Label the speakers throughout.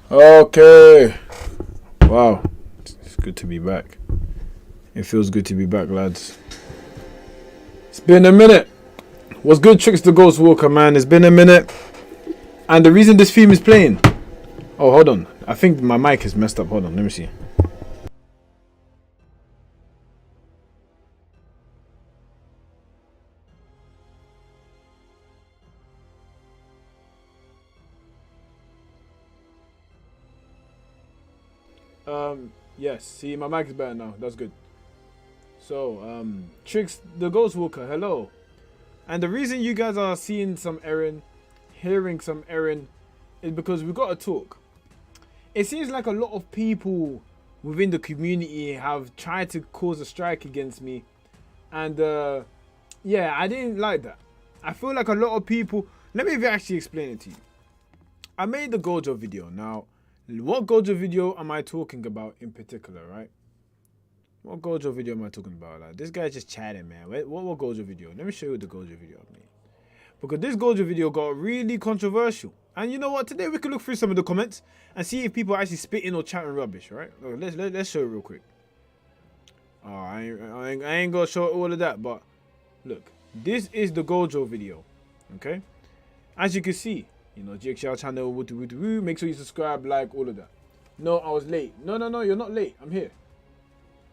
Speaker 1: Okay. Wow. It's good to be back. It feels good to be back, lads. It's been a minute. What's good, Tricks the Ghost Walker, man? It's been a minute. And the reason this theme is playing. Oh, hold on. I think my mic is messed up. Hold on. Let me see. Yes. See, my mic is better now. That's good. So, Tricks the Ghost Walker, hello. And the reason you guys are seeing some Aaron, hearing some Aaron, is because we got to talk. It seems like a lot of people within the community have tried to cause a strike against me. And, yeah, I didn't like that. I feel like a lot of people... Let me actually explain it to you. I made the Gojo video. Now, what Gojo video am I talking about in particular, right? What Gojo video am I talking about? Like, this guy's just chatting, man. What Gojo video? Let me show you the Gojo video I made. Because this Gojo video got really controversial. And you know what? Today we can look through some of the comments and see if people are actually spitting or chatting rubbish, right? Let's show it real quick. Oh, I ain't gonna show all of that, but look, this is the Gojo video. Okay? As you can see, you know, JJK channel, make sure you subscribe, like, all of that. No, I was late. No, you're not late. I'm here.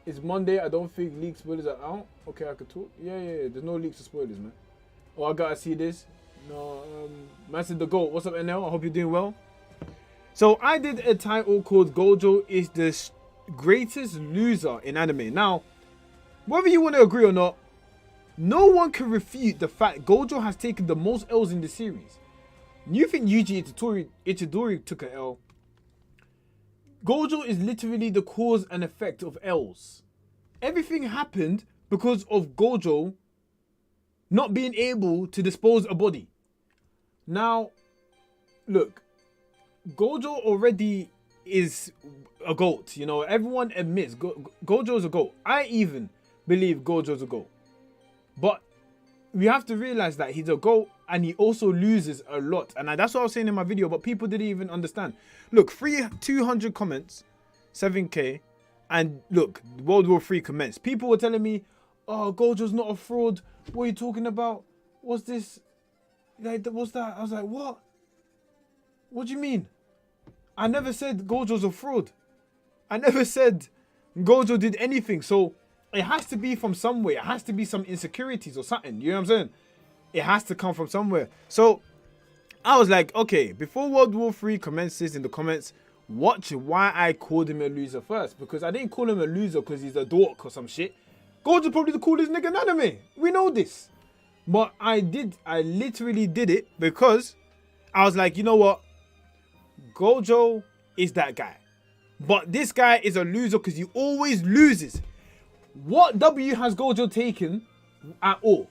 Speaker 1: It's Monday. I don't think leak spoilers are out. Okay, I could talk. Yeah. There's no leaks or spoilers, man. Oh, I gotta see this. No, man said the GOAT. What's up, NL? I hope you're doing well. So I did a title called Gojo is the greatest loser in anime. Now, whether you want to agree or not, no one can refute the fact Gojo has taken the most L's in the series. You think Yuji Itadori took an L? Gojo is literally the cause and effect of L's. Everything happened because of Gojo not being able to dispose a body. Now, look, Gojo already is a GOAT. You know, everyone admits Gojo is a GOAT. I even believe Gojo is a GOAT. But we have to realize that he's a GOAT and he also loses a lot. And that's what I was saying in my video, but people didn't even understand. Look, 200 comments, 7K, and look, World War III commenced. People were telling me, oh, Gojo's not a fraud. What are you talking about? What's this? Like, what's that? I was like, what? What do you mean? I never said Gojo's a fraud. I never said Gojo did anything. So it has to be from somewhere. It has to be some insecurities or something. You know what I'm saying? It has to come from somewhere. So I was like, okay, before World War III commences in the comments, watch why I called him a loser first. Because I didn't call him a loser because he's a dork or some shit. Gojo's probably the coolest nigga in anime. We know this. But I literally did it because I was like, you know what? Gojo is that guy. But this guy is a loser because he always loses. What W has Gojo taken at all?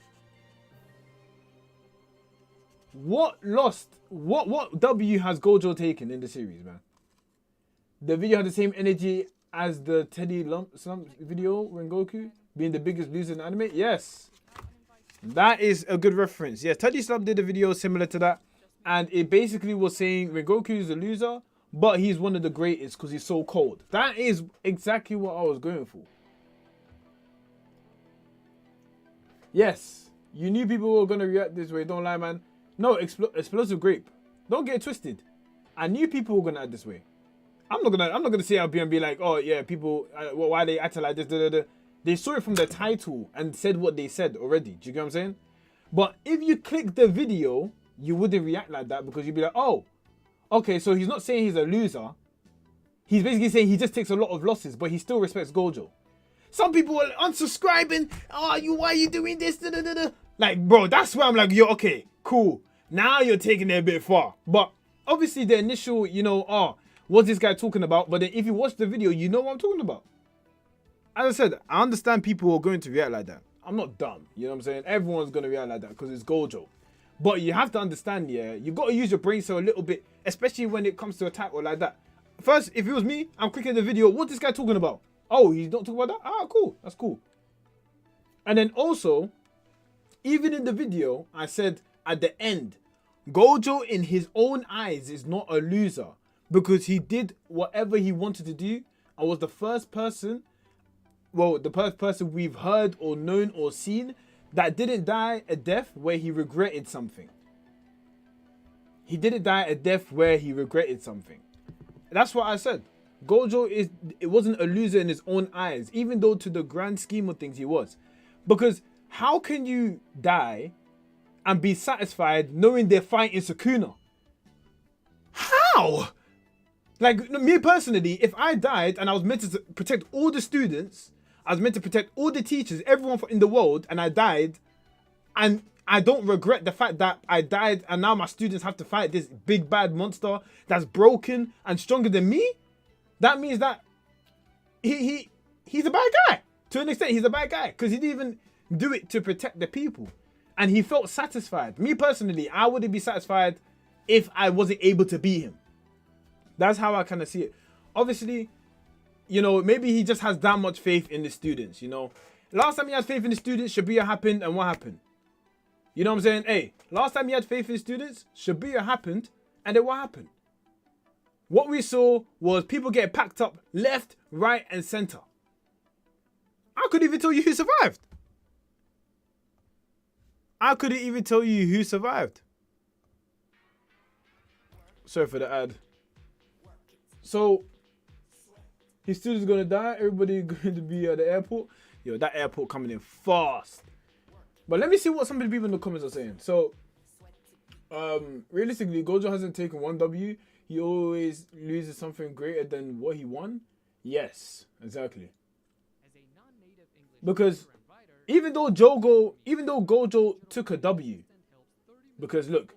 Speaker 1: What W has Gojo taken in the series, man? The video had the same energy as the Teddy Slump video, Rengoku being the biggest loser in anime. Yes, that is a good reference. Yes, Teddy Slump did a video similar to that, and it basically was saying Rengoku is a loser, but he's one of the greatest because he's so cold. That is exactly what I was going for. Yes, you knew people were gonna react this way. Don't lie, man. No, explosive grape. Don't get it twisted. I knew people were gonna act this way. I'm not gonna sit up here and be like, oh yeah, people, why they acting like this? They saw it from the title and said what they said already. Do you get what I'm saying? But if you click the video, you wouldn't react like that because you'd be like, oh, okay, so he's not saying he's a loser. He's basically saying he just takes a lot of losses, but he still respects Gojo. Some people are unsubscribing. Oh, why are you doing this? Like, bro, that's why I'm like, yo, okay, cool. Now you're taking it a bit far. But obviously the initial, you know, oh, what's this guy talking about? But then if you watch the video, you know what I'm talking about. As I said, I understand people are going to react like that. I'm not dumb. You know what I'm saying? Everyone's going to react like that because it's Gojo. But you have to understand, yeah, you got to use your brain cell a little bit, especially when it comes to a title like that. First, if it was me, I'm clicking the video. What's this guy talking about? Oh, he's not talking about that? Ah, cool. That's cool. And then also, even in the video, I said at the end, Gojo in his own eyes is not a loser because he did whatever he wanted to do and was the first person, the first person we've heard or known or seen that didn't die a death where he regretted something. He didn't die a death where he regretted something. That's what I said. Gojo it wasn't a loser in his own eyes, even though to the grand scheme of things he was. Because how can you die and be satisfied knowing they're fighting Sukuna? How? Like, me personally, if I died and I was meant to protect all the students, I was meant to protect all the teachers, everyone in the world, and I died, and I don't regret the fact that I died and now my students have to fight this big bad monster that's broken and stronger than me, that means that he's a bad guy. To an extent, he's a bad guy because he didn't even do it to protect the people. And he felt satisfied. Me personally, I wouldn't be satisfied if I wasn't able to beat him. That's how I kind of see it. Obviously, you know, maybe he just has that much faith in the students, you know. Last time he had faith in the students, Shibuya happened, and what happened? You know what I'm saying? Hey, last time he had faith in the students, Shibuya happened, and then what happened? What we saw was people getting packed up left, right, and center. I couldn't even tell you who survived. I couldn't even tell you who survived. Sorry for the ad. So, his students gonna die. Everybody going to be at the airport. Yo, that airport coming in fast. But let me see what some of the people in the comments are saying. So, realistically, Gojo hasn't taken one W. He always loses something greater than what he won. Yes, exactly. Because even though Gojo took a W, because look,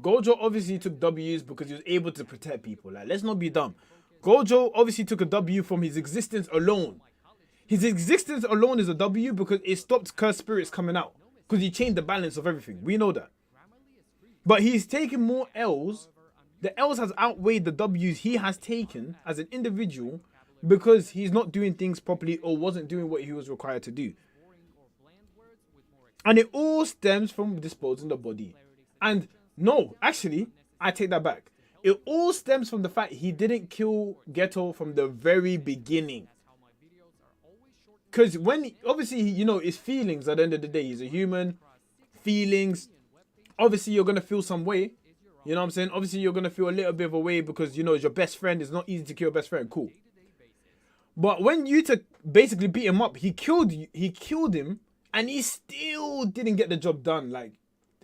Speaker 1: Gojo obviously took W's because he was able to protect people. Like, let's not be dumb. Gojo obviously took a W from his existence alone. His existence alone is a W because it stopped cursed spirits coming out. Because he changed the balance of everything. We know that. But he's taken more L's. The L's has outweighed the W's he has taken as an individual because he's not doing things properly or wasn't doing what he was required to do. And it all stems from disposing the body. And no, actually, I take that back. It all stems from the fact he didn't kill Geto from the very beginning. Because when, obviously, you know, it's feelings at the end of the day. He's a human. Feelings. Obviously, you're going to feel some way. You know what I'm saying? Obviously, you're going to feel a little bit of a way because, you know, it's your best friend. It's not easy to kill your best friend. Cool. But when Yuta basically beat him up, he killed him and he still didn't get the job done. Like,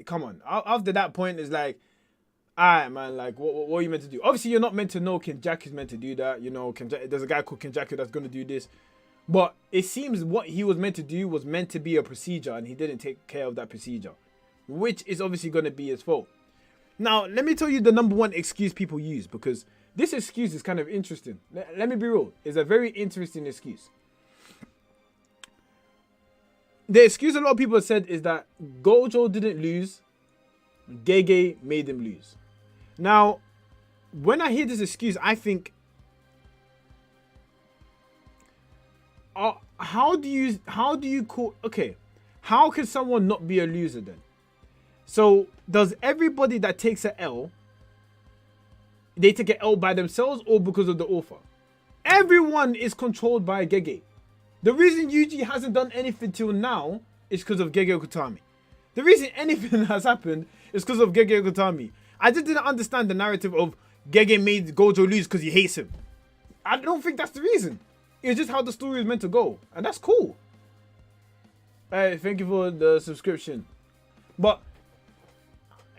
Speaker 1: come on. After that point, it's like, alright, man, like, what are you meant to do? Obviously, you're not meant to know Kenjaku's meant to do that. You know, there's a guy called Kenjaku that's going to do this. But it seems what he was meant to do was meant to be a procedure and he didn't take care of that procedure, which is obviously going to be his fault. Now, let me tell you the number one excuse people use because this excuse is kind of interesting. Let me be real. It's a very interesting excuse. The excuse a lot of people have said is that Gojo didn't lose, Gege made him lose. Now, when I hear this excuse, I think, how do you call, okay, how can someone not be a loser then? So, does everybody that takes an L, they take an L by themselves or because of the author? Everyone is controlled by Gege. The reason Yuji hasn't done anything till now is because of Gege Okutami. The reason anything has happened is because of Gege Okutami. I just didn't understand the narrative of Gege made Gojo lose because he hates him. I don't think that's the reason. It's just how the story is meant to go. And that's cool. Hey, thank you for the subscription. But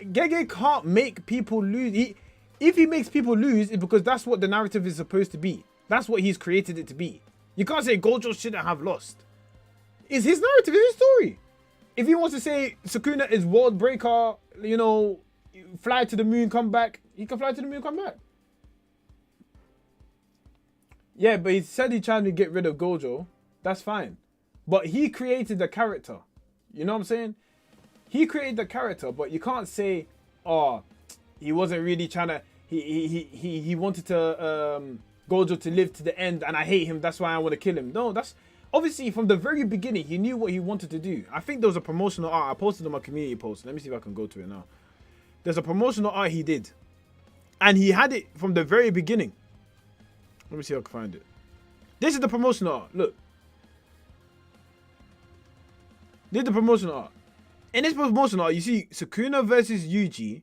Speaker 1: Gege can't make people lose. If he makes people lose, it's because that's what the narrative is supposed to be. That's what he's created it to be. You can't say Gojo shouldn't have lost. It's his narrative, it's his story. If he wants to say Sukuna is world breaker, you know, fly to the moon, come back, he can fly to the moon, come back. Yeah, but he said he's trying to get rid of Gojo. That's fine. But he created the character. You know what I'm saying? He created the character, but you can't say, oh, he wasn't really trying to, he wanted to, Gojo to live to the end and I hate him, that's why I want to kill him. No, that's, obviously from the very beginning, he knew what he wanted to do. I think there was a promotional art, I posted on my community post. Let me see if I can go to it now. There's a promotional art he did. And he had it from the very beginning. Let me see if I can find it. This is the promotional art. Look. This is the promotional art. In this promotional art, you see Sukuna versus Yuji,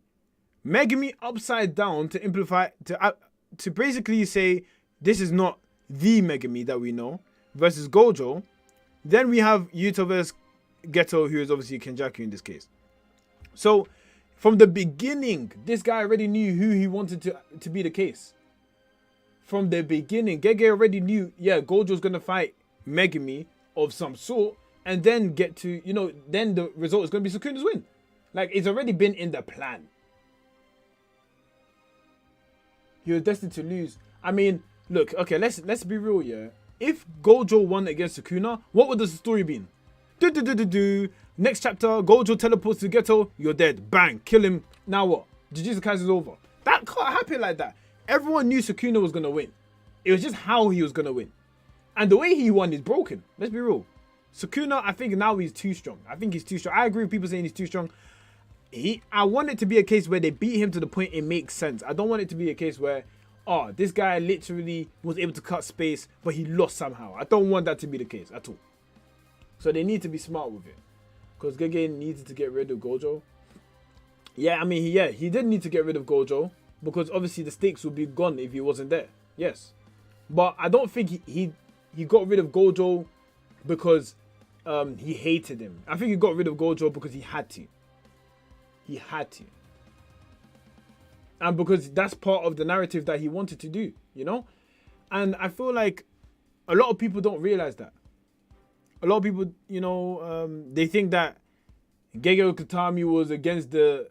Speaker 1: Megumi upside down to amplify, to basically say this is not the Megumi that we know, versus Gojo. Then we have Yuta versus Geto, who is obviously Kenjaku in this case. So, from the beginning, this guy already knew who he wanted to be the case. From the beginning, Gege already knew, yeah, Gojo's going to fight Megumi of some sort, and then get to, you know, then the result is going to be Sukuna's win. Like, it's already been in the plan. He was destined to lose. I mean, look, okay, let's be real, yeah. If Gojo won against Sukuna, what would the story been? Next chapter, Gojo teleports to Geto, you're dead. Bang, kill him. Now what? Jujutsu Kaisen's over. That can't happen like that. Everyone knew Sukuna was going to win. It was just how he was going to win. And the way he won is broken. Let's be real. Sukuna, I think now he's too strong. I think he's too strong. I agree with people saying he's too strong. I want it to be a case where they beat him to the point it makes sense. I don't want it to be a case where, oh, this guy literally was able to cut space, but he lost somehow. I don't want that to be the case at all. So they need to be smart with it. Because Gege needed to get rid of Gojo. Yeah, I mean, he did need to get rid of Gojo. Because obviously the stakes would be gone if he wasn't there. Yes. But I don't think he got rid of Gojo because he hated him. I think he got rid of Gojo because he had to. He had to. And because that's part of the narrative that he wanted to do, you know? And I feel like a lot of people don't realize that. A lot of people, you know, they think that Gege Okutami was against the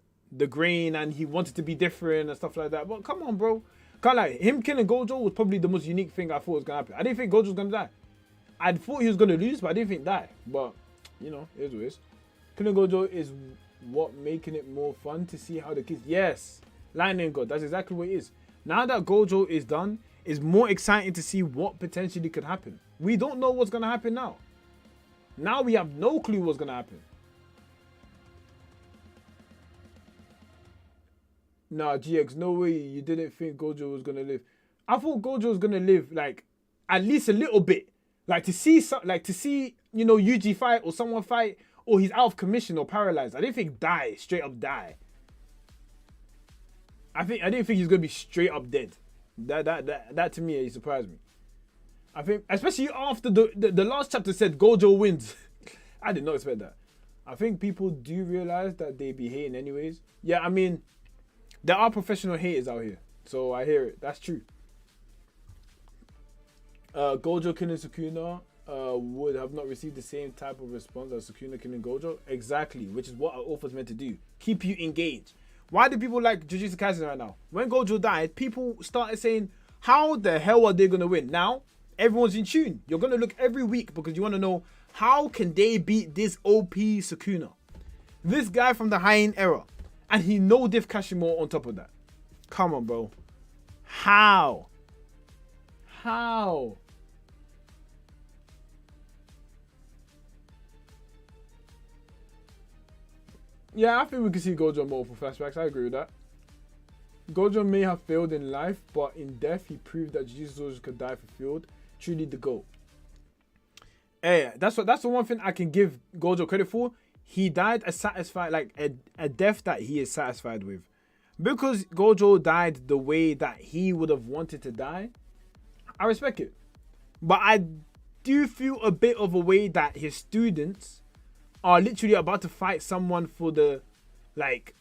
Speaker 1: grain and he wanted to be different and stuff like that. But come on, bro. Can't lie. Him killing Gojo was probably the most unique thing I thought was going to happen. I didn't think Gojo was going to die. I thought he was going to lose, but I didn't think die. But, you know, it is what it is. Killing Gojo is what making it more fun to see how the kids... Yes. Lightning God. That's exactly what it is. Now that Gojo is done, it's more exciting to see what potentially could happen. We don't know what's going to happen now. Now we have no clue what's going to happen. Nah, GX, no way you didn't think Gojo was going to live. I thought Gojo was going to live, like, at least a little bit. Like, to see, you know, Yuji fight or someone fight, or he's out of commission or paralyzed. I didn't think die, straight up die. I didn't think he's going to be straight up dead. That to me, it surprised me. I think, especially after the last chapter said Gojo wins. I did not expect that. I think people do realize that they be hating anyways. Yeah, I mean, there are professional haters out here. So I hear it. That's true. Gojo killing Sukuna would have not received the same type of response as Sukuna killing Gojo. Exactly, which is what our author's meant to do. Keep you engaged. Why do people like Jujutsu Kaisen right now? When Gojo died, people started saying, how the hell are they going to win? Now, everyone's in tune. You're going to look every week because you want to know, how can they beat this OP Sukuna? This guy from the Heian era. And he no diff Kashimo on top of that. Come on, bro. How? How? Yeah, I think we can see Gojo in multiple flashbacks. I agree with that. Gojo may have failed in life, but in death, he proved that Jujutsu soldiers could die fulfilled. Truly the GOAT. Hey, that's the one thing I can give Gojo credit for. He died a satisfied, like a death that he is satisfied with. Because Gojo died the way that he would have wanted to die, I respect it. But I do feel a bit of a way that his students are literally about to fight someone for the, like,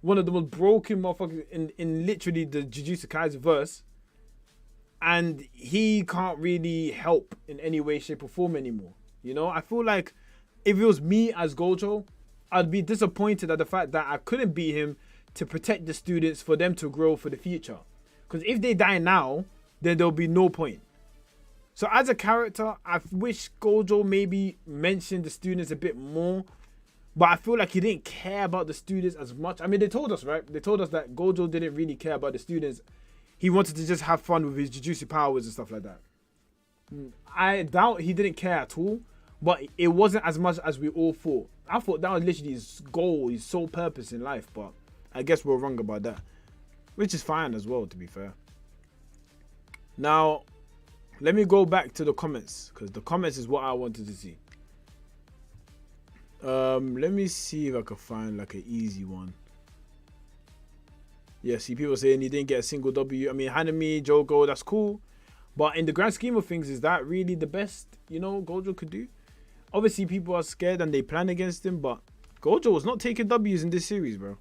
Speaker 1: one of the most broken motherfuckers in literally the Jujutsu Kaisen verse. And he can't really help in any way, shape, or form anymore. You know, I feel like if it was me as Gojo, I'd be disappointed at the fact that I couldn't beat him to protect the students for them to grow for the future. Because if they die now, then there'll be no point. So as a character, I wish Gojo maybe mentioned the students a bit more. But I feel like he didn't care about the students as much. I mean, they told us, right? They told us that Gojo didn't really care about the students. He wanted to just have fun with his Jujutsu powers and stuff like that. I doubt he didn't care at all. But it wasn't as much as we all thought. I thought that was literally his goal, his sole purpose in life. But I guess we're wrong about that. which is fine as well, to be fair. Now, let me go back to the comments, because the comments is what I wanted to see. Let me see if I can find like an easy one. Yeah, see people saying he didn't get a single W. I mean, Hanami, Jogo, that's cool. But in the grand scheme of things, is that really the best, Gojo could do? Obviously, people are scared and they plan against him, but Gojo was not taking W's in this series, bro.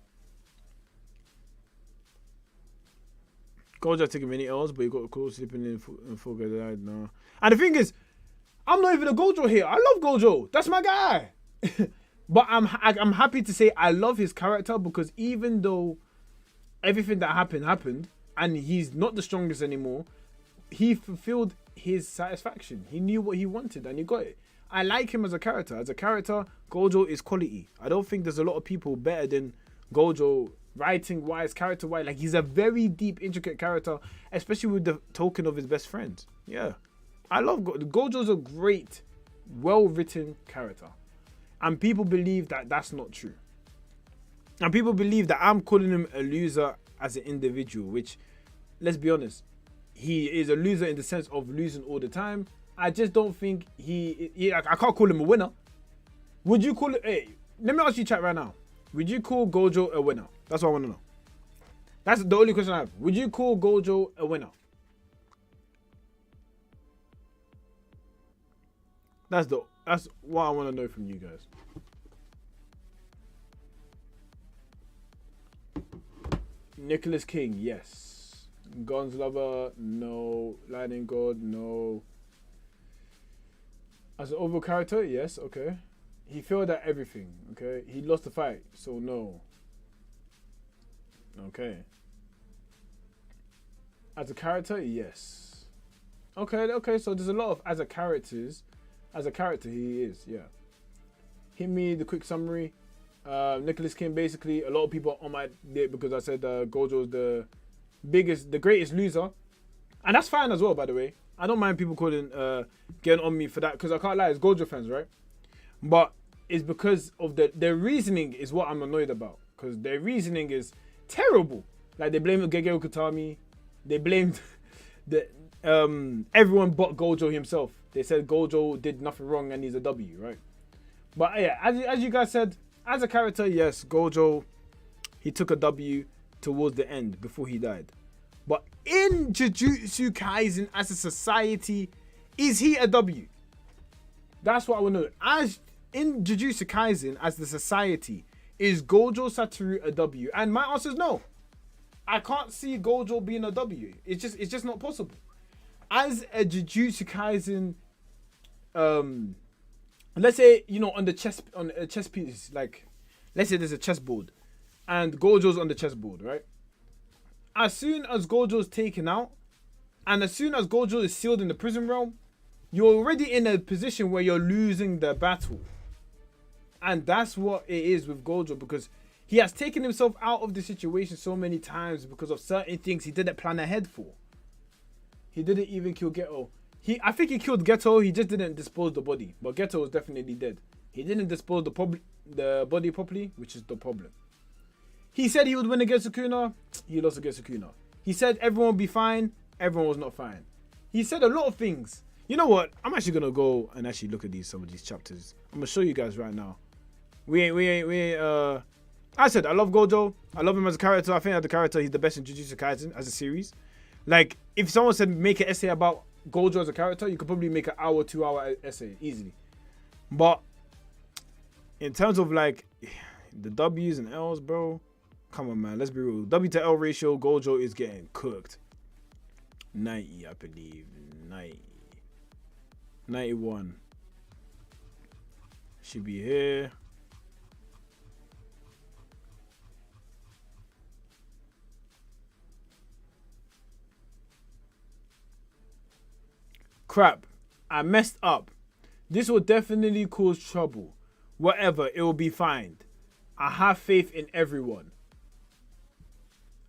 Speaker 1: Gojo taking many L's, but he got caught sleeping in full died. No. And the thing is, I'm not even a Gojo here. I love Gojo. That's my guy. But I'm happy to say I love his character, because even though everything that happened, and he's not the strongest anymore, he fulfilled his satisfaction. He knew what he wanted and he got it. I like him as a character. As a character, Gojo is quality. I don't think there's a lot of people better than Gojo, writing wise, character wise. Like, he's a very deep, intricate character, especially with the token of his best friend. Yeah, I love Gojo's a great, well-written character, and people believe that that's not true. And people believe that I'm calling him a loser as an individual, which, let's be honest, he is a loser in the sense of losing all the time. I just don't think I can't call him a winner. Would you call it? Hey, let me ask you, chat, right now. Would you call Gojo a winner? That's what I want to know. That's the only question I have. Would you call Gojo a winner? That's what I want to know from you guys. Nicholas King, yes. Guns Lover, no. Lightning God, no. As an overall character, yes, okay. He failed at everything, okay. He lost the fight, so no. Okay. As a character, yes. Okay, so there's a lot of as a character he is, yeah. Hit me the quick summary. Nicholas King, basically, a lot of people are on my dick because I said Gojo is the greatest loser. And that's fine as well, by the way. I don't mind people getting on me for that, because I can't lie, it's Gojo fans, right? But it's because of their reasoning is what I'm annoyed about. Because their reasoning is terrible. Like, they blame Gegeo Katami. They blamed everyone but Gojo himself. They said Gojo did nothing wrong and he's a W, right? But yeah, as you guys said, as a character, yes, Gojo, he took a W towards the end before he died. But in Jujutsu Kaisen as a society, is he a W? That's what I want to know. As in Jujutsu Kaisen as the society, is Gojo Satoru a W? And my answer is no. I can't see Gojo being a W. It's just not possible. As a Jujutsu Kaisen, let's say, on a chess piece, like, let's say there's a chessboard and Gojo's on the chessboard, right? As soon as Gojo's taken out and as soon as Gojo is sealed in the prison realm, you're already in a position where you're losing the battle. And that's what it is with Gojo, because he has taken himself out of the situation so many times because of certain things he didn't plan ahead for. He didn't even kill Geto. I think he killed Geto, he just didn't dispose the body. But Geto was definitely dead. He didn't dispose the body properly, which is the problem. He said he would win against Sukuna, he lost against Sukuna. He said everyone would be fine, everyone was not fine. He said a lot of things. You know what? I'm actually gonna go and actually look at some of these chapters. I'm gonna show you guys right now. I said I love Gojo. I love him as a character. I think as a character he's the best in Jujutsu Kaisen as a series. Like, if someone said make an essay about Gojo as a character, you could probably make an hour, 2 hour essay easily. But in terms of like the W's and L's, bro, come on, man, let's be real. W to L ratio, Gojo is getting cooked. 90, I believe. 90. 91. Should be here. Crap, I messed up. This will definitely cause trouble. Whatever, it will be fine. I have faith in everyone.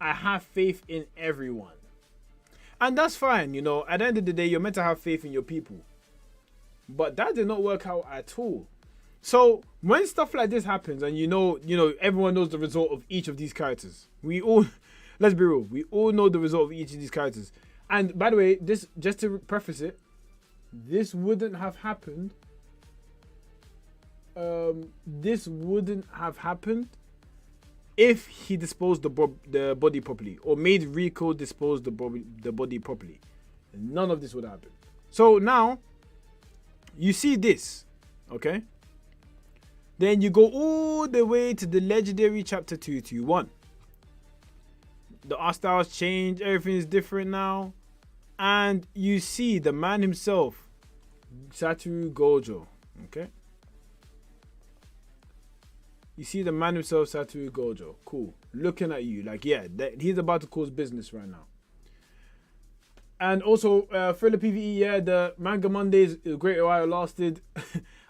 Speaker 1: I have faith in everyone. And that's fine, At the end of the day, you're meant to have faith in your people. But that did not work out at all. So when stuff like this happens, and everyone knows the result of each of these characters. let's be real. We all know the result of each of these characters. And by the way, this, just to preface it, this wouldn't have happened. This wouldn't have happened if he disposed the body properly, or made Rico dispose the body properly. None of this would happen. So now, you see this, okay? Then you go all the way to the legendary chapter 221. The art styles change, everything is different now. And you see the man himself, Satoru Gojo, okay? You see the man himself, Satoru Gojo. Cool. Looking at you like, yeah, he's about to cause business right now. And also, Thriller PvE, yeah, the Manga Mondays, a great while it lasted.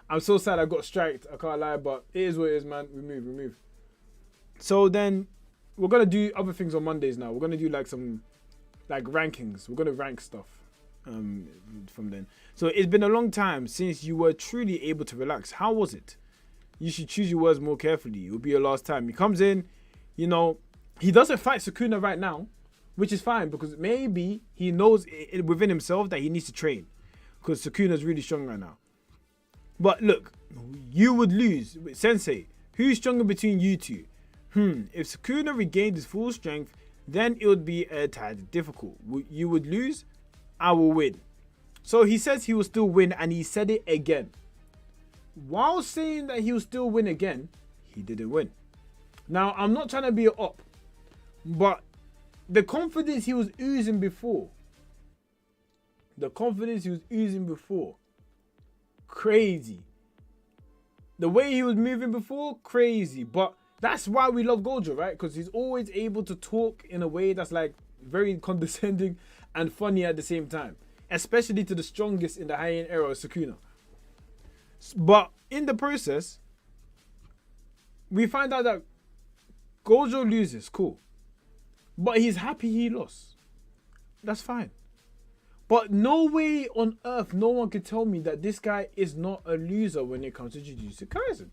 Speaker 1: I'm so sad I got striked. I can't lie, but it is what it is, man. Remove. So then, we're going to do other things on Mondays now. We're going to do like some rankings. We're going to rank stuff from then. So it's been a long time since you were truly able to relax. How was it? You should choose your words more carefully. It will be your last time. He comes in, you know, he doesn't fight Sukuna right now, which is fine because maybe he knows within himself that he needs to train because Sukuna's really strong right now. But look, you would lose. Sensei, who's stronger between you two? If Sukuna regained his full strength, then it would be a tad difficult. You would lose, I will win. So he says he will still win, and he said it again. While saying that he will still win again, he didn't win. Now, I'm not trying to be an op, but the confidence he was oozing before, crazy. The way he was moving before, crazy. But that's why we love Gojo, right? Because he's always able to talk in a way that's like very condescending and funny at the same time. Especially to the strongest in the high-end era of Sukuna. But in the process, we find out that Gojo loses, cool. But he's happy he lost. That's fine. But no way on earth, no one could tell me that this guy is not a loser when it comes to Jujutsu Kaisen.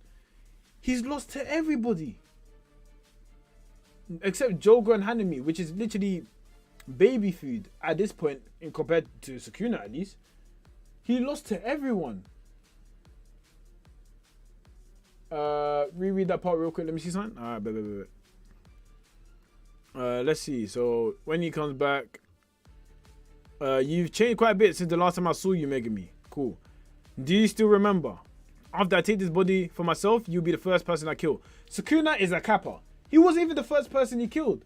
Speaker 1: He's lost to everybody. Except Jogo and Hanami, which is literally baby food at this point in compared to Sukuna at least. He lost to everyone. Reread that part real quick. Let me see something. Alright, bet. Let's see. So when he comes back, you've changed quite a bit since the last time I saw you, Megami. Cool. Do you still remember? After I take this body for myself, you'll be the first person I kill. Sukuna is a kappa. He wasn't even the first person he killed.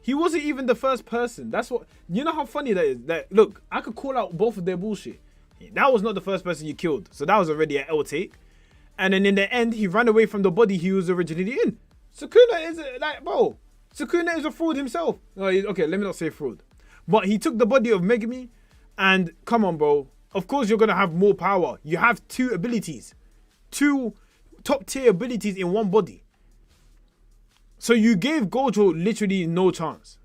Speaker 1: He wasn't even the first person. That's what. You know how funny that is? That, look, I could call out both of their bullshit. That was not the first person you killed. So that was already an L take. And then in the end, he ran away from the body he was originally in. Sukuna is like, bro. Sukuna is a fraud himself. Okay, let me not say fraud. But he took the body of Megami. And come on, bro. Of course, you're going to have more power. You have two abilities. Two top tier abilities in one body. So you gave Gojo literally no chance.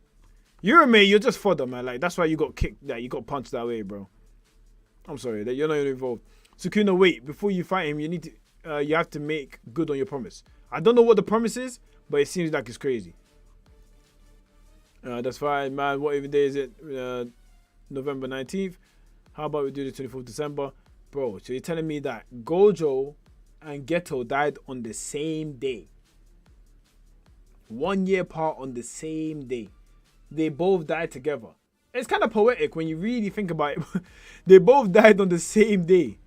Speaker 1: Urame, you're just fodder, man. Like, that's why you got kicked, you got punched that way, bro. I'm sorry, that you're not even involved. Sukuna, wait, before you fight him, you have to make good on your promise. I don't know what the promise is, but it seems like it's crazy. That's fine, man. What even day is it? November 19th. How about we do the 24th December? Bro, so you're telling me that Gojo and Geto died on the same day. 1 year apart on the same day. They both died together. It's kind of poetic when you really think about it. They both died on the same day.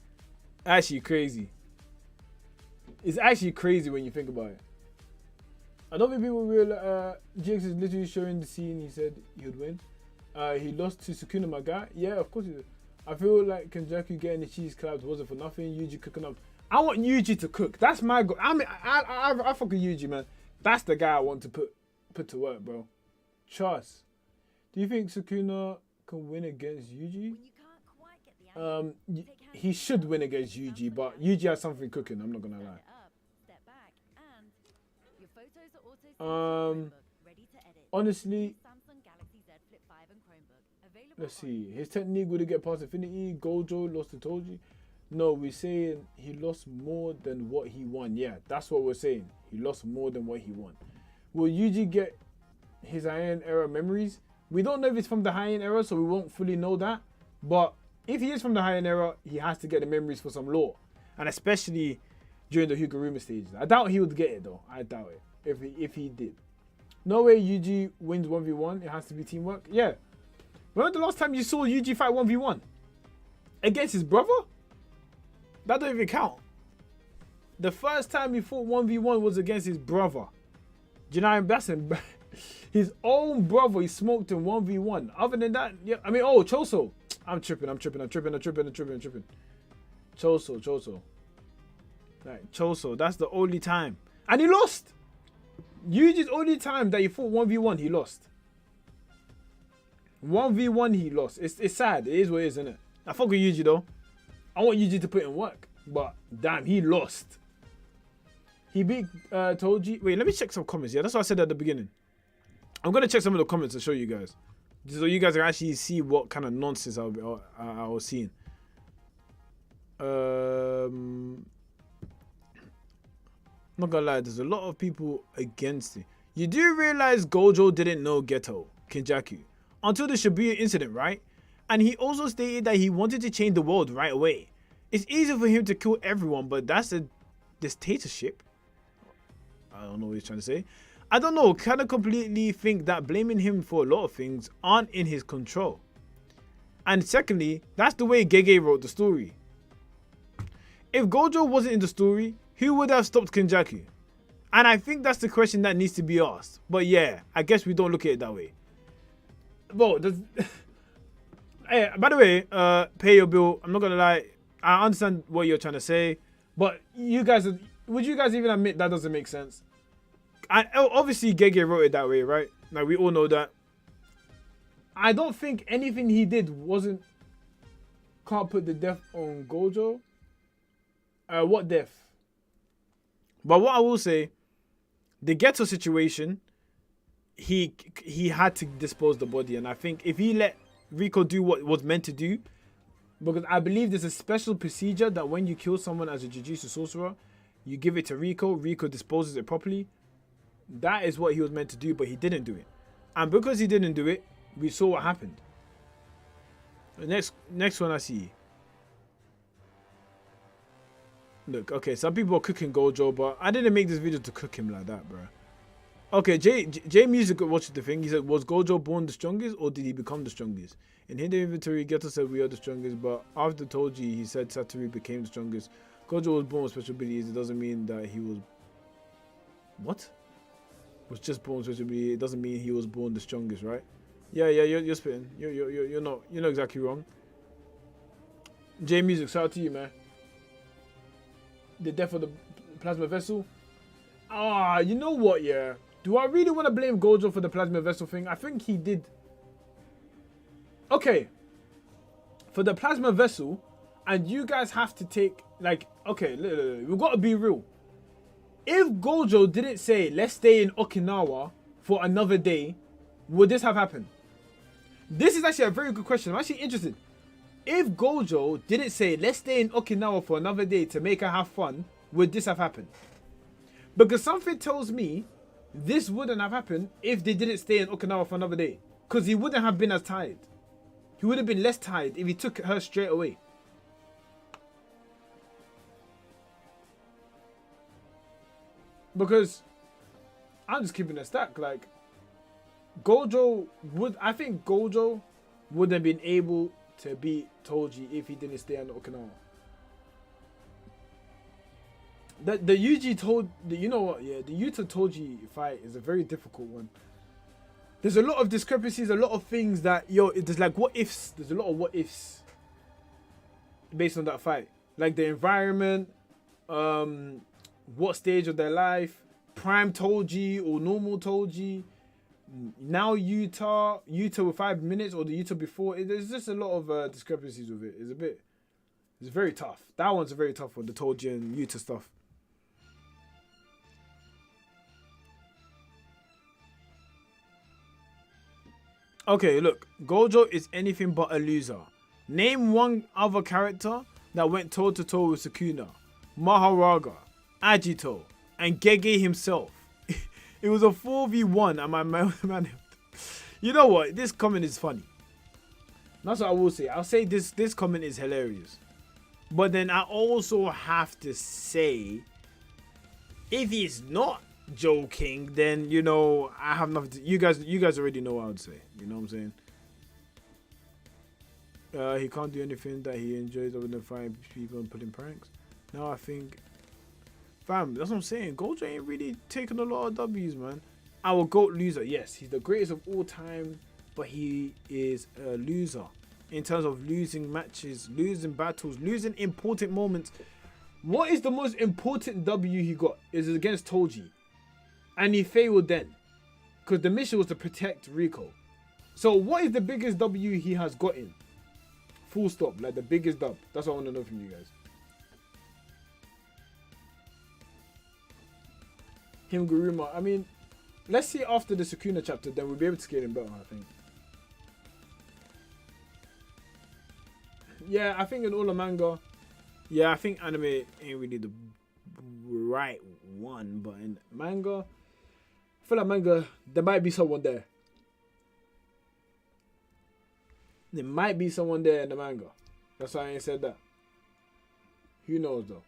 Speaker 1: Actually crazy. It's actually crazy when you think about it. I don't think people realize GX is literally showing the scene he said he would win. He lost to Sukuna, my guy. Yeah, of course he did. I feel like Kenjaku getting the cheese claps wasn't for nothing. Yuji cooking up. I want Yuji to cook. That's my goal. I mean, I fuck with Yuji, man. That's the guy I want to put to work, bro. Trust. Do you think Sukuna can win against Yuji? He should win against Yuji, but Yuji has something cooking. I'm not gonna lie. Honestly, let's see. His technique would get past Infinity. Gojo lost to Toji. No, we're saying he lost more than what he won. Yeah, that's what we're saying. He lost more than what he won. Will Yuji get his Heian era memories. We don't know if it's from the Heian era, so we won't fully know that. But if he is from the Heian era, he has to get the memories for some lore. And especially during the Higuruma stages. I doubt he would get it though. I doubt it. If he did. No way Yuji wins 1v1. It has to be teamwork. Yeah. When the last time you saw Yuji fight 1v1? Against his brother? That don't even count. The first time he fought 1v1 was against his brother. Do you know how embarrassing? His own brother, he smoked him 1v1. Other than that, yeah. I mean, oh, Choso. I'm tripping. Choso. Like, Choso, that's the only time. And he lost. Yuji's only time that he fought 1v1, he lost. 1v1, he lost. It's sad. It is what it is, isn't it? I fuck with Yuji, though. I want Yuji to put in work. But, damn, he lost. He beat Toji. Wait, let me check some comments. Yeah, that's what I said at the beginning. I'm going to check some of the comments to show you guys. So you guys can actually see what kind of nonsense I was seeing. Not gonna lie, there's a lot of people against it. You do realize Gojo didn't know Geto, Kenjaku, until the Shibuya incident, right? And he also stated that he wanted to change the world right away. It's easy for him to kill everyone, but that's a dictatorship. I don't know what he's trying to say. I don't know, kind of completely think that blaming him for a lot of things aren't in his control. And secondly, that's the way Gege wrote the story. If Gojo wasn't in the story, who would have stopped Kenjaku? And I think that's the question that needs to be asked. But yeah, I guess we don't look at it that way. Well, hey, by the way, pay your bill. I'm not gonna lie. I understand what you're trying to say, but you guys, would you guys even admit that doesn't make sense? And obviously, Gege wrote it that way, right? Like we all know that. I don't think anything he did can't put the death on Gojo. What death? But what I will say, the Geto situation, he had to dispose the body, and I think if he let Rico do what was meant to do, because I believe there's a special procedure that when you kill someone as a Jujutsu sorcerer, you give it to Rico, Rico disposes it properly. That is what he was meant to do, but he didn't do it. And because he didn't do it, we saw what happened. The next one I see. Look, okay, some people are cooking Gojo, but I didn't make this video to cook him like that, bro. Okay, J Music watched the thing. He said, was Gojo born the strongest or did he become the strongest? In Hidden Inventory, Geto said we are the strongest, but after Toji, he said Satoru became the strongest. Gojo was born with special abilities. It doesn't mean that he was... What? Was just born with special abilities. It doesn't mean he was born the strongest, right? Yeah, you're spitting. You're not exactly wrong. J Music, shout out to you, man. The death of the plasma vessel. Ah, you know what, yeah. Do I really want to blame Gojo for the plasma vessel thing? I think he did. Okay. For the plasma vessel, and you guys have to take, like, okay, we've got to be real. If Gojo didn't say, let's stay in Okinawa for another day, would this have happened? This is actually a very good question. I'm actually interested. If Gojo didn't say, let's stay in Okinawa for another day to make her have fun, would this have happened? Because something tells me this wouldn't have happened if they didn't stay in Okinawa for another day. Because he wouldn't have been as tired. He would have been less tired if he took her straight away. Because I'm just keeping a stack. Like, I think Gojo wouldn't have been able to beat Toji if he didn't stay on Okinawa. The Yuta Toji fight is a very difficult one. There's a lot of discrepancies, a lot of things that, there's like what ifs. There's a lot of what ifs based on that fight. Like the environment, what stage of their life, prime Toji or normal Toji, now Yuta with 5 minutes or the Yuta before. There's just a lot of discrepancies with it. It's very tough. That one's a very tough one, the Toji and Yuta stuff. Okay, look, Gojo is anything but a loser. Name one other character that went toe-to-toe with Sukuna, Maharaga, Agito, and Gege himself. It was a 4v1 and my man. You know what? This comment is funny. That's what I will say. I'll say this comment is hilarious. But then I also have to say, if he's not joking, then you know I have nothing to, you guys already know what I would say. You know what I'm saying? He can't do anything that he enjoys other than fighting people and putting pranks. No, I think, fam, that's what I'm saying. Gojo ain't really taking a lot of W's, man. Our GOAT loser, yes, he's the greatest of all time, but he is a loser in terms of losing matches, losing battles, losing important moments. What is the most important W he got? Is against Toji, and he failed then, because the mission was to protect Rico. So what is the biggest W he has gotten? Full stop, like the biggest dub. That's what I want to know from you guys. Him Guruma. I mean, let's see after the Sukuna chapter, then we'll be able to scale him better, I think. Yeah, I think in all the manga, yeah, I think anime ain't really the right one, but in manga, I feel like manga, there might be someone there. There might be someone there in the manga. That's why I ain't said that. Who knows though?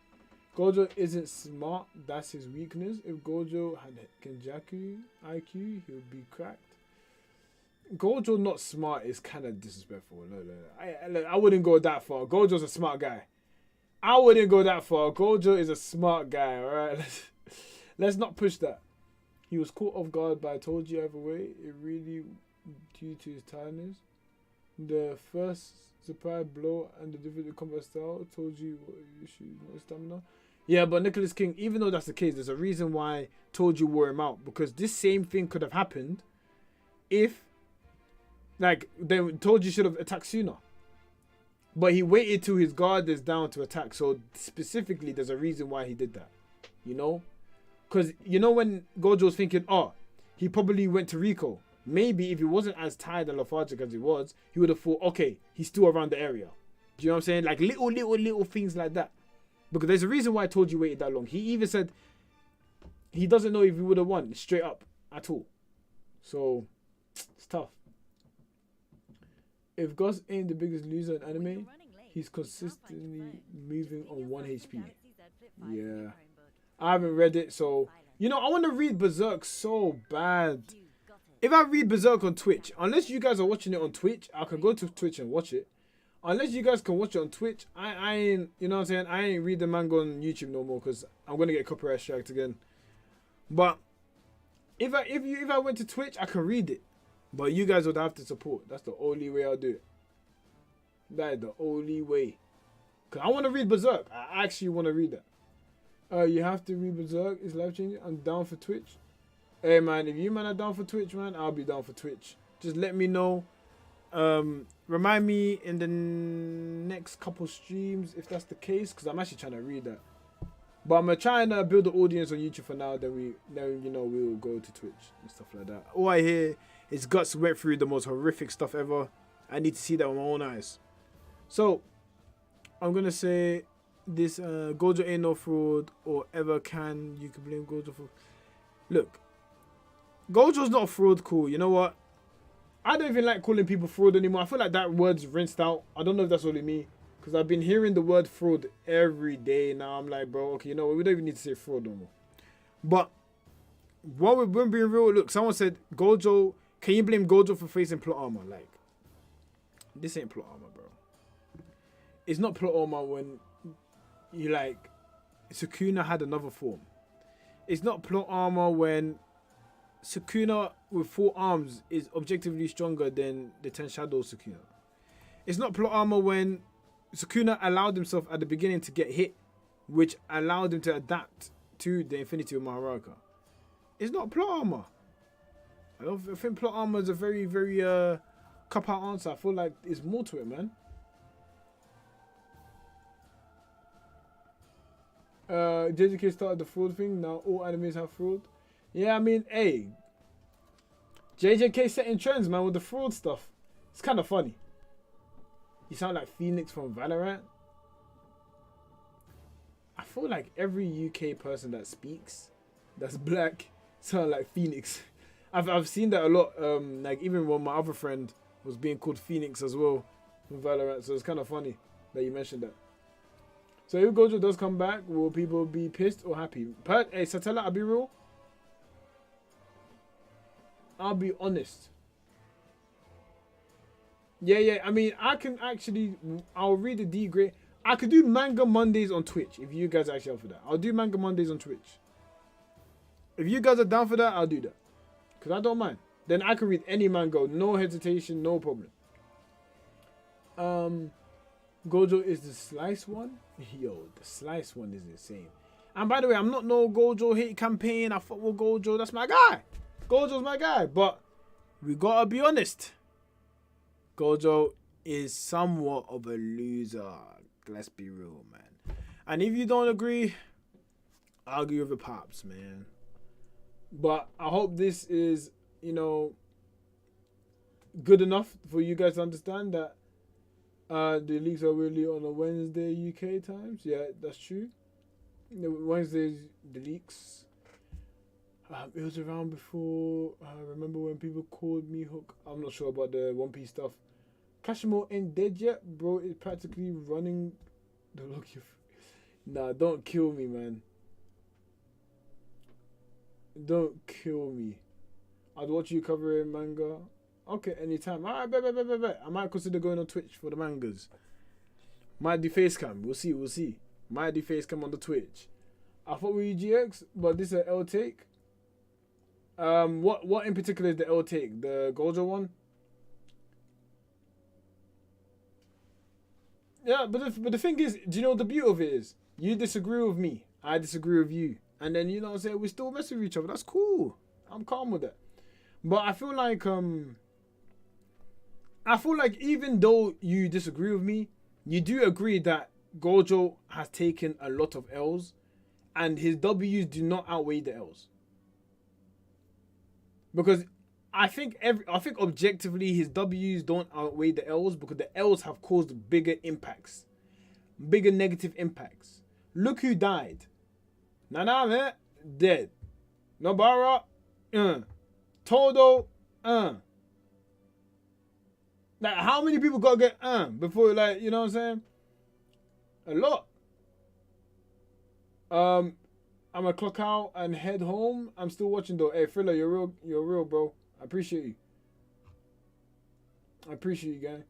Speaker 1: Gojo isn't smart, that's his weakness. If Gojo had Kenjaku IQ, he would be cracked. Gojo not smart is kind of disrespectful. Look, I wouldn't go that far. Gojo's a smart guy. I wouldn't go that far. Gojo is a smart guy, alright? Let's not push that. He was caught off guard by Toji either way. It really due to his tiredness. The first surprise blow and the different combat style told you what issues, no stamina. Yeah, but Nicholas King, even though that's the case, there's a reason why Toji wore him out, because this same thing could have happened if, like, then Toji should have attacked sooner. But he waited till his guard is down to attack. So specifically, there's a reason why he did that. You know? Because, you know, when Gojo was thinking, oh, he probably went to Rico. Maybe if he wasn't as tired and lethargic as he was, he would have thought, okay, he's still around the area. Do you know what I'm saying? Like little things like that. Because there's a reason why I told you waited that long. He even said he doesn't know if he would have won straight up at all. So it's tough. If Gus ain't the biggest loser in anime, he's consistently moving on 1 HP. Yeah. I haven't read it, so you know, I want to read Berserk so bad. If I read Berserk on Twitch, unless you guys are watching it on Twitch, I can go to Twitch and watch it. Unless you guys can watch it on Twitch, I ain't, you know what I'm saying? I ain't read the manga on YouTube no more because I'm gonna get copyright striked again. But if I went to Twitch, I can read it. But you guys would have to support. That's the only way I'll do it. That is the only way. Cause I want to read Berserk. I actually want to read that. You have to read Berserk. It's life changing. I'm down for Twitch. Hey man, if you man are down for Twitch, man, I'll be down for Twitch. Just let me know. Remind me in the next couple streams if that's the case, because I'm actually trying to read that. But I'm trying to build an audience on YouTube for now. Then you know we'll go to Twitch and stuff like that. All I hear is Guts went through the most horrific stuff ever. I need to see that with my own eyes. So I'm gonna say this: Gojo ain't no fraud, or ever can. You can blame Gojo for. Look, Gojo's not a fraud. Cool. You know what? I don't even like calling people fraud anymore. I feel like that word's rinsed out. I don't know if that's only me, because I've been hearing the word fraud every day now. I'm like, bro, okay, you know what? We don't even need to say fraud no more. But when being real, look, someone said Gojo. Can you blame Gojo for facing plot armor? Like, this ain't plot armor, bro. It's not plot armor when you like Sukuna had another form. It's not plot armor when Sukuna with 4 arms is objectively stronger than the 10 Shadows Sukuna. It's not plot armor when Sukuna allowed himself at the beginning to get hit, which allowed him to adapt to the Infinity of Maharaka. It's not plot armor. I think plot armor is a very, very cop-out answer. I feel like there's more to it, man. JJK started the fraud thing. Now all animes have fraud. Yeah, I mean, hey, JJK setting trends, man, with the fraud stuff. It's kind of funny. You sound like Phoenix from Valorant. I feel like every UK person that speaks, that's black, Sound like Phoenix. I've seen that a lot. Like even when my other friend was being called Phoenix as well from Valorant, so it's kind of funny that you mentioned that. So if Gojo does come back, will people be pissed or happy? Hey, Satella, I'll be real. I'll be honest. Yeah. I mean, I can actually. I'll read the D grade. I could do Manga Mondays on Twitch if you guys are actually up for that. I'll do Manga Mondays on Twitch. If you guys are down for that, I'll do that. Because I don't mind. Then I can read any manga. No hesitation, no problem. Gojo is the slice one? Yo, the slice one is insane. And by the way, I'm not no Gojo hate campaign. I fuck with Gojo. That's my guy. Gojo's my guy. But we gotta be honest. Gojo is somewhat of a loser. Let's be real, man. And if you don't agree, argue with the pops, man. But I hope this is, good enough for you guys to understand that the leaks are really on a Wednesday UK times. Yeah, that's true. Wednesdays, the leaks. It was around before. I remember when people called me Hook. I'm not sure about the One Piece stuff. Kashimo ain't dead yet, bro. It's practically running the look. Nah, don't kill me, man. Don't kill me. I'd watch you covering manga. Okay, anytime. Alright, bet. I might consider going on Twitch for the mangas. Might do face cam. We'll see. Might do face cam on the Twitch. I thought we were GX, but this is an L take. What in particular is the L take? The Gojo one? Yeah, but the thing is, do you know what the beauty of it is? You disagree with me. I disagree with you. And then, you know what I'm saying, we still mess with each other. That's cool. I'm calm with that. But I feel like even though you disagree with me, you do agree that Gojo has taken a lot of L's and his W's do not outweigh the L's. Because I think objectively his W's don't outweigh the L's because the L's have caused bigger impacts. Bigger negative impacts. Look who died. Naname, dead. Nobara, Todo, Like, how many people gotta get before, like, you know what I'm saying? A lot. I'm gonna clock out and head home. I'm still watching though. Hey, Thriller, you're real, bro. I appreciate you. Guy.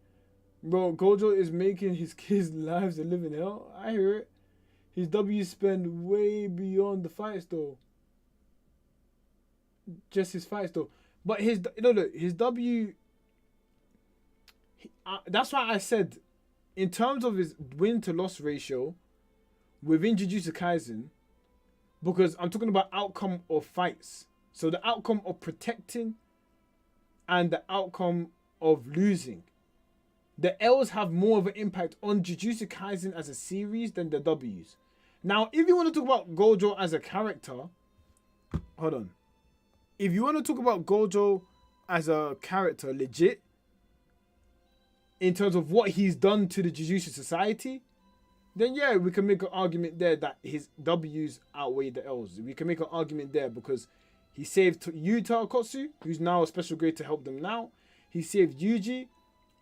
Speaker 1: Bro, Gojo is making his kids' lives a living hell. I hear it. His W spend way beyond the fights though. Just his fights though. But his W. That's why I said, in terms of his win to loss ratio, within Jujutsu Kaisen, because I'm talking about outcome of fights. So the outcome of protecting and the outcome of losing. The L's have more of an impact on Jujutsu Kaisen as a series than the W's. Now, if you want to talk about Gojo as a character, hold on. If you want to talk about Gojo as a character, legit, in terms of what he's done to the Jujutsu Society, then yeah, we can make an argument there that his W's outweigh the L's. We can make an argument there because he saved Yuta Okotsu, who's now a special grade to help them now. He saved Yuji,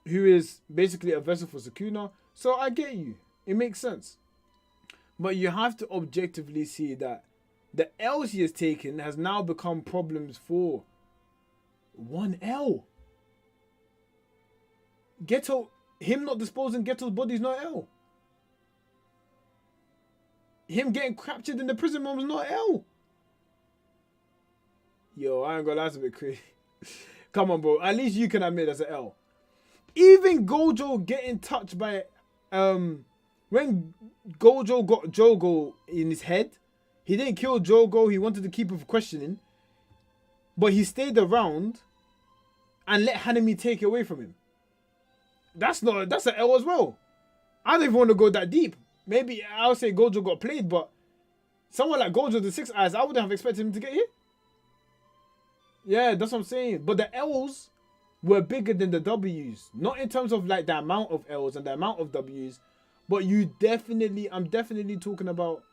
Speaker 1: who is basically a vessel for Sukuna. So I get you. It makes sense. But you have to objectively see that the L's he has taken has now become problems for 1L. Geto, him not disposing Geto's body is not L. Him getting captured in the prison room is not L. Yo, I ain't gonna lie, that's a bit crazy. Come on, bro. At least you can admit that's an L. Even Gojo getting touched by when Gojo got Jogo in his head, he didn't kill Jogo. He wanted to keep him for questioning, but he stayed around and let Hanami take it away from him. That's an L as well. I don't even want to go that deep. Maybe I'll say Gojo got played, but someone like Gojo, the 6 eyes, I wouldn't have expected him to get hit. Yeah, that's what I'm saying. But the L's were bigger than the W's. Not in terms of like the amount of L's and the amount of W's, but I'm definitely talking about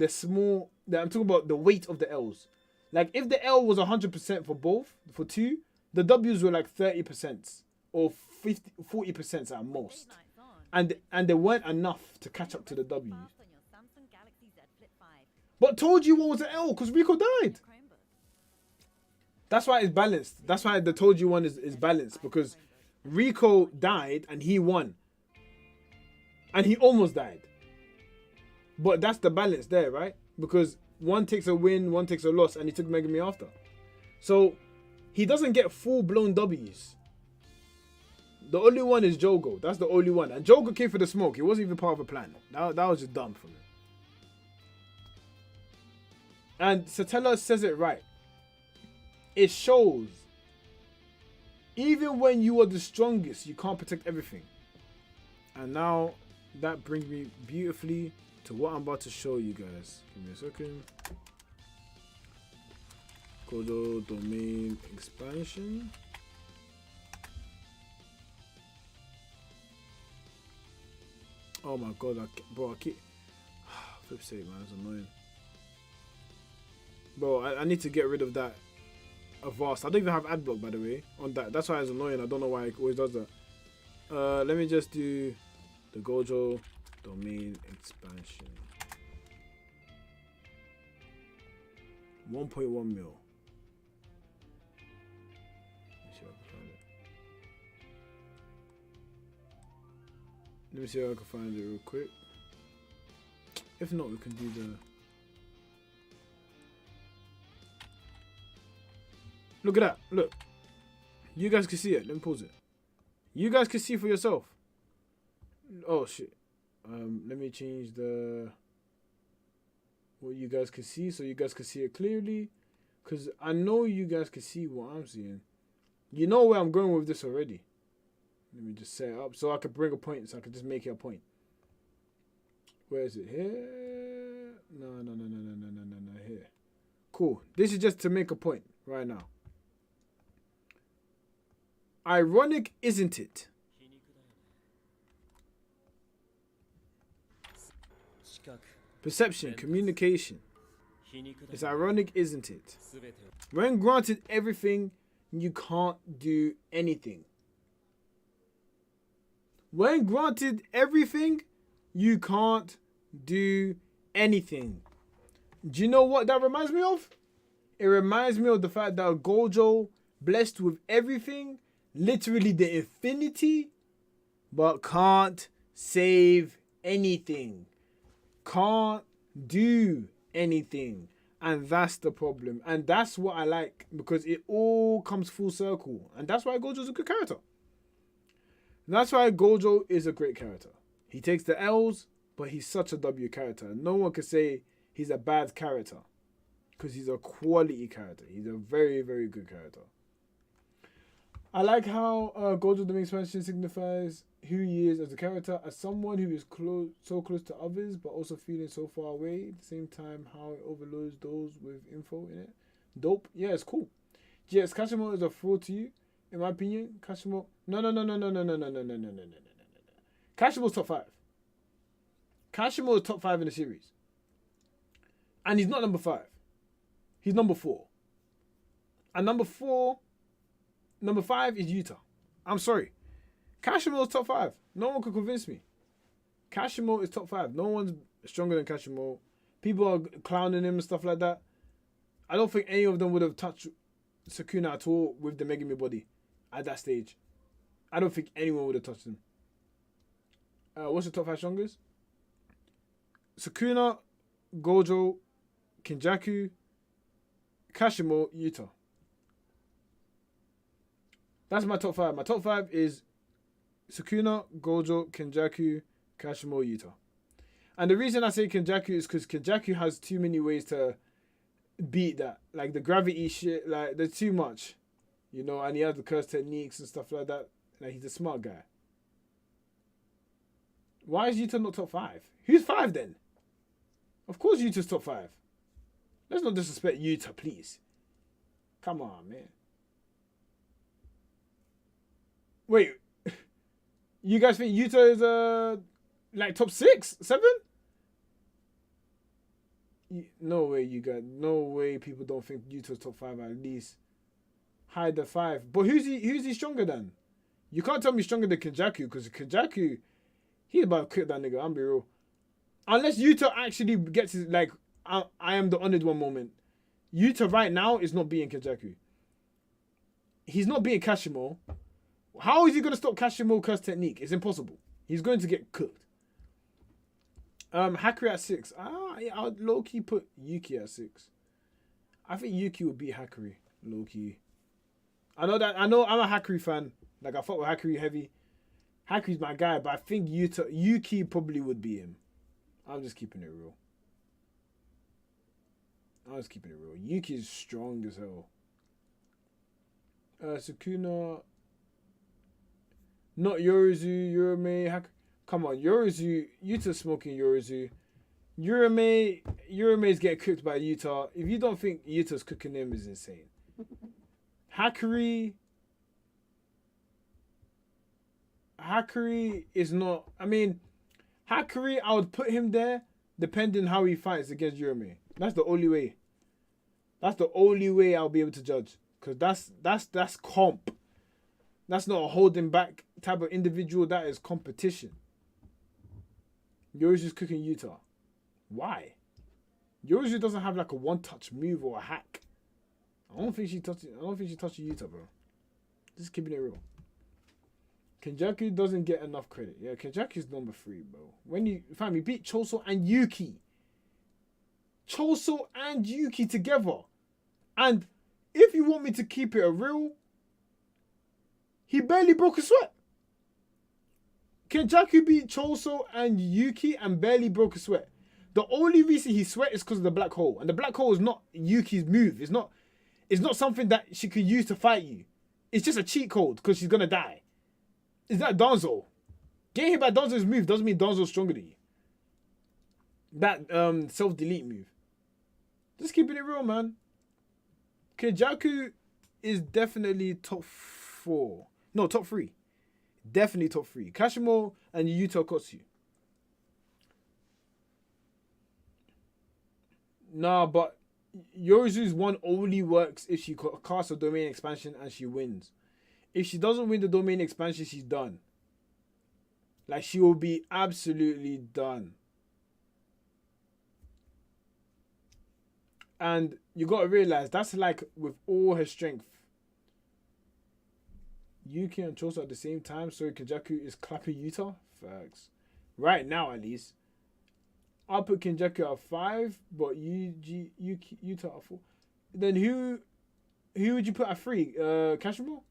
Speaker 1: I'm talking about the weight of the L's. Like if the L was 100% for both, for two, the W's were like 30% or 40% at most. And they weren't enough to catch up to the W's. But told you what was the L, because Rico died. That's why it's balanced. That's why the told you one is balanced, because Rico died and he won. And he almost died. But that's the balance there, right? Because one takes a win, one takes a loss, and he took Megami after. So he doesn't get full-blown W's. The only one is Jogo. That's the only one. And Jogo came for the smoke. He wasn't even part of a plan. That was just dumb for me. And Satella says it right. It shows, even when you are the strongest, you can't protect everything. And now that brings me beautifully to what I'm about to show you guys. Give me a second. Gojo domain expansion. Oh my god, bro, I keep... Flip sake, man, it's annoying. Bro, I need to get rid of that Avast. I don't even have ad block, by the way, on that. That's why it's annoying. I don't know why it always does that. Let me just do the Gojo domain expansion. 1.1 mil. Let me see if I can find it real quick. If not, we can do the... Look at that. Look. You guys can see it. Let me pause it. You guys can see for yourself. Oh, shit. Let me change the... what you guys can see so you guys can see it clearly. Because I know you guys can see what I'm seeing. You know where I'm going with this already. Let me just set it up so I can bring a point, so I can just make it a point. Where is it? Here? No, here. Cool. This is just to make a point right now. Ironic, isn't it? Perception, communication. It's ironic, isn't it? When granted everything, you can't do anything. When granted everything, you can't do anything. Do you know what that reminds me of? It reminds me of the fact that Gojo, blessed with everything, literally the infinity, but can't save anything. Can't do anything. And that's the problem. And that's what I like, because it all comes full circle. And that's why Gojo's a good character. That's why Gojo is a great character. He takes the L's, but he's such a W character. No one can say he's a bad character, because he's a quality character. He's a very, very good character. I like how Gojo the expansion signifies who he is as a character, as someone who is so close to others, but also feeling so far away. At the same time, how it overloads those with info in it. Dope. Yeah, it's cool. Yes, Kashimo is a fraud to you, in my opinion. Kashimo. No. Kashimo's top 5. Kashimo is top 5 in the series. And he's not number 5. He's number 4. And number 5 is Yuta. I'm sorry. Kashimo is top 5. No one can convince me. Kashimo is top 5. No one's stronger than Kashimo. People are clowning him and stuff like that. I don't think any of them would have touched Sukuna at all with the Megami body at that stage. I don't think anyone would have touched him. What's the top 5 strongest? Sukuna, Gojo, Kenjaku, Kashimo, Yuta. That's my top 5. My top 5 is Sukuna, Gojo, Kenjaku, Kashimo, Yuta. And the reason I say Kenjaku is because Kenjaku has too many ways to beat that. Like the gravity shit, like there's too much. You know, and he has the curse techniques and stuff like that. Like he's a smart guy. Why is Yuta not top 5? Who's 5 then? Of course Yuta's top 5. Let's not disrespect Yuta, please. Come on, man. Wait. You guys think Yuta is like top 6, 7? No way, you got no way. People don't think Yuto's top 5 at least. Hide the 5. But who's he stronger than? You can't tell me stronger than Kenjaku, because Kenjaku, he's about to quit that nigga. I'm be real. Unless Yuta actually gets his, like, I am the honored one moment. Yuta right now is not beating Kenjaku. He's not beating Kashimo. How is he going to stop Kashimo curse technique? It's impossible. He's going to get cooked. Hakuri at 6. Yeah, I would low-key put Yuki at 6. I think Yuki would beat Hakuri, low-key. I know I'm a Hakuri fan. Like, I fuck with Hakuri heavy. Hakuri's my guy, but I think Yuki probably would beat him. I'm just keeping it real. Yuki is strong as hell. Sukuna. Not Yorozu, Yorome, Hakuri. Come on, Yorozu. Yuta smoking Yorozu. Yorome's getting cooked by Yuta. If you don't think Yuta's cooking him, is insane. Hakuri is not. I mean, Hakuri, I would put him there depending how he fights against Yorome. That's the only way. That's the only way I'll be able to judge. Because that's comp. That's not a holding back type of individual. That is competition. Yorozu's cooking Yuta. Why? Yorozu doesn't have like a one-touch move or a hack. I don't think she touches Yuta, bro. Just keeping it real. Kenjaku doesn't get enough credit. Yeah, Kenjaku's number 3, bro. When you beat Choso and Yuki. Choso and Yuki together. And if you want me to keep it a real, he barely broke a sweat. Kenjaku beat Choso and Yuki and barely broke a sweat. The only reason he sweat is because of the black hole. And the black hole is not Yuki's move. It's not something that she could use to fight you. It's just a cheat code because she's going to die. Is that Danzo? Getting hit by Danzo's move doesn't mean Danzo's stronger than you. That self-delete move. Just keeping it real, man. Kenjaku is definitely top 4. No, top 3. Definitely top 3. Kashimo and Yuta Kotsu. Nah, but Yorozu's one only works if she casts a domain expansion and she wins. If she doesn't win the domain expansion, she's done. Like, she will be absolutely done. And you got to realize, that's like with all her strength. Yuki and Choso at the same time, so Kenjaku is clapping Yuta. Facts. Right now, at least. I'll put Kenjaku at 5, but Yuta at 4. Then who would you put at 3? Kashimo?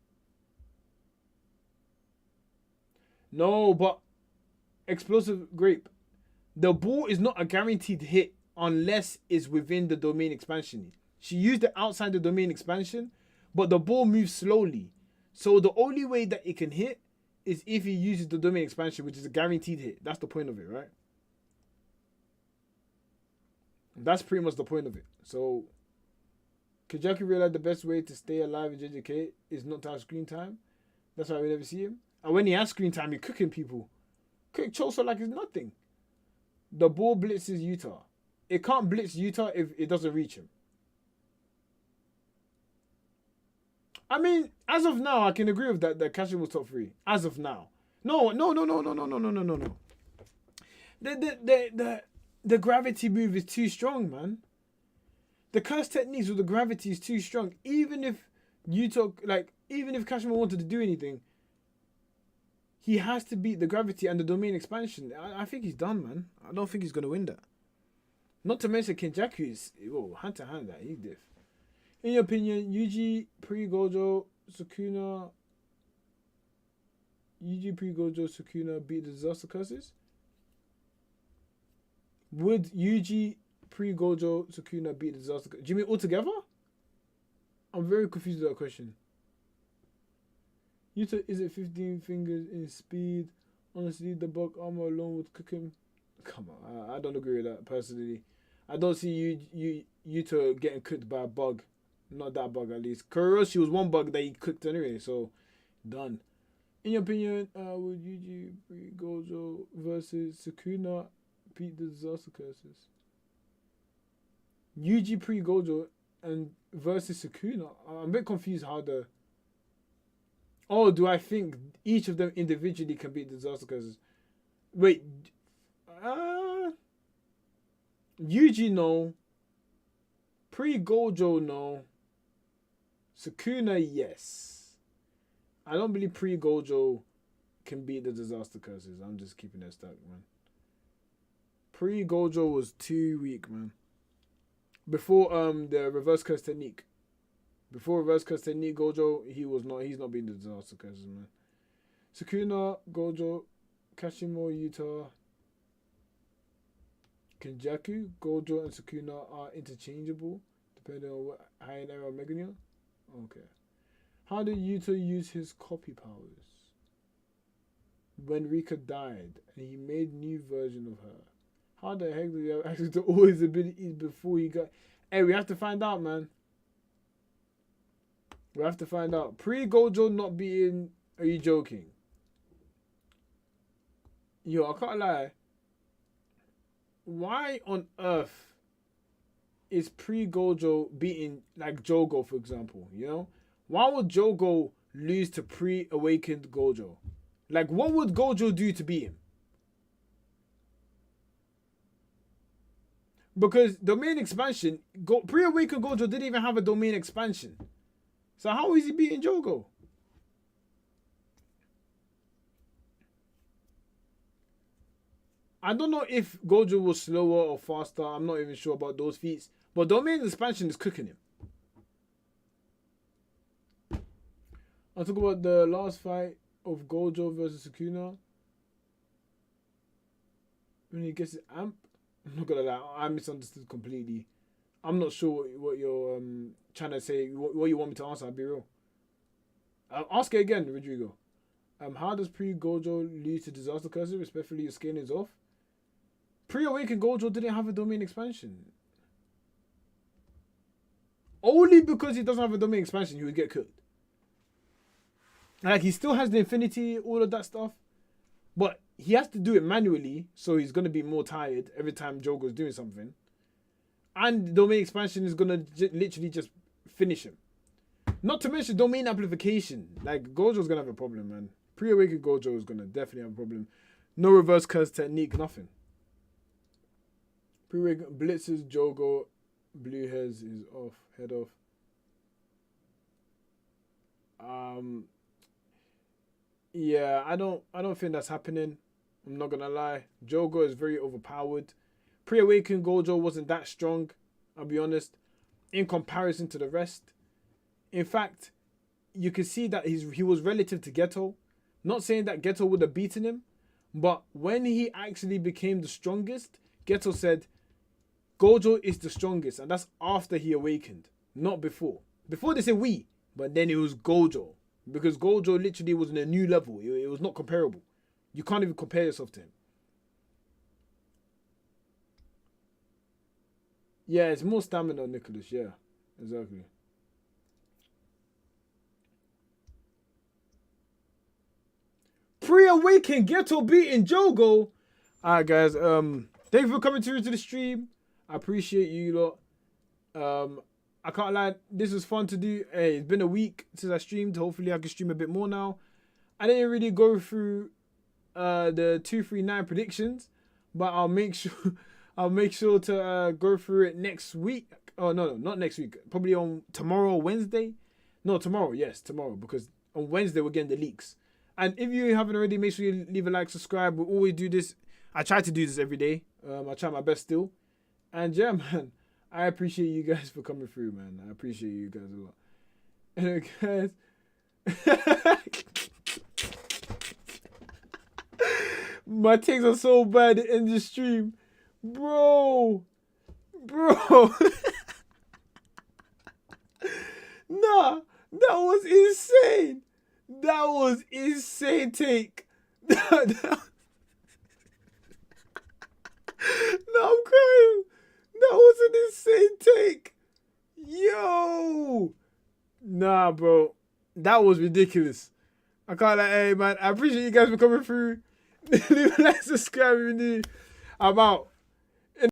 Speaker 1: No, but Explosive Grape. The ball is not a guaranteed hit unless it's within the domain expansion. She used it outside the domain expansion, but the ball moves slowly. So the only way that it can hit is if he uses the domain expansion, which is a guaranteed hit. That's the point of it, right? That's pretty much the point of it. So, Kenjaku realized the best way to stay alive in JJK is not to have screen time. That's why we never see him. And when he has screen time, he's cooking people. Cook Choso like it's nothing. The ball blitzes Yuta. It can't blitz Yuta if it doesn't reach him. I mean, as of now, I can agree with that Kashimo was top 3. As of now. No. The gravity move is too strong, man. The curse techniques with the gravity is too strong. Even if Kashimo wanted to do anything, he has to beat the gravity and the domain expansion. I think he's done, man. I don't think he's going to win that. Not to mention Kenjaku is hand to hand that. He's diff. In your opinion, Yuji pre-Gojo Sukuna beat the disaster curses? Would Yuji pre-Gojo Sukuna beat the disaster curses? Do you mean altogether? I'm very confused with that question. Yuta is it 15 fingers in speed? Honestly, the bug armor alone would cook him. Come on, I don't agree with that personally. I don't see Yuta getting cooked by a bug. Not that bug, at least. Kuroshi was one bug that he cooked anyway, so done. In your opinion, would Yuji Gojo versus Sukuna beat the disaster curses? Yuji pre-Gojo and versus Sukuna. I'm a bit confused how the... Oh, do I think each of them individually can beat Disaster Curses? Wait. Yuji, no. Pre-Gojo, no. Sukuna, yes. I don't believe pre-Gojo can beat the Disaster Curses. I'm just keeping that stuck, man. Pre-Gojo was too weak, man. Before the reverse curse technique. Before reverse curse technique, Gojo, he's not beating the Disaster Curses, man. Sukuna, Gojo, Kashimo, Yuta, Kenjaku, Gojo and Sukuna are interchangeable depending on what high and era Megunia. Okay. How did Yuta use his copy powers? When Rika died and he made new version of her. How the heck did he have access to all his abilities before he got... Hey, we have to find out, man. We have to find out. Pre-Gojo not being... Are you joking? Yo, I can't lie. Why on earth is pre-Gojo beating, like, Jogo, for example, you know? Why would Jogo lose to pre-awakened Gojo? Like, what would Gojo do to beat him? Because domain expansion, pre-awakened Gojo didn't even have a domain expansion. So how is he beating Jogo? I don't know if Gojo was slower or faster. I'm not even sure about those feats. But domain expansion is cooking him. I'll talk about the last fight of Gojo versus Sukuna. When he gets his amp. I'm not gonna lie, I misunderstood completely. I'm not sure what you're trying to say, what you want me to answer, I'll be real. Ask it again, Rodrigo. How does pre-Gojo lead to Disaster Curses? Respectfully, your skin is off. Pre-Awakened Gojo didn't have a domain expansion. Only because he doesn't have a domain expansion, he would get cooked. Like, he still has the infinity, all of that stuff. But he has to do it manually, so he's going to be more tired every time Jogo's doing something. And domain expansion is going to literally just finish him. Not to mention domain amplification. Like, Gojo's going to have a problem, man. Pre-Awakened Gojo is going to definitely have a problem. No reverse curse technique, nothing. Pre-Awakened Blitzes, Jogo, blue heads is off, head off. Yeah, I don't think that's happening. I'm not gonna lie. Jogo is very overpowered. Pre-Awakened Gojo wasn't that strong, I'll be honest, in comparison to the rest. In fact, you can see that he was relative to Geto. Not saying that Geto would have beaten him, but when he actually became the strongest, Geto said, Gojo is the strongest, and that's after he awakened, not before. Before they said we, but then it was Gojo. Because Gojo literally was in a new level. It was not comparable. You can't even compare yourself to him. Yeah, it's more stamina, Nicholas. Yeah, exactly. Pre-awakened Geto beating Jogo. Alright, guys. Thank you for coming through to the stream. I appreciate you lot. I can't lie, this was fun to do. Hey, it's been a week since I streamed. Hopefully I can stream a bit more now. I didn't really go through the 239 predictions, but I'll make sure to go through it next week. Oh no, not next week. Probably on tomorrow, Wednesday. No, tomorrow. Yes, tomorrow, because on Wednesday we're getting the leaks. And if you haven't already, make sure you leave a like, subscribe. We always do this. I try to do this every day. I try my best still. And yeah, man. I appreciate you guys for coming through, man. I appreciate you guys a lot. And guys, my takes are so bad in the stream, bro. Nah, that was insane. That was insane take. No, I'm crying. That was an insane take. Yo. Nah, bro. That was ridiculous. I can't like, hey, man. I appreciate you guys for coming through. Leave a like, subscribe if you're new. I'm out.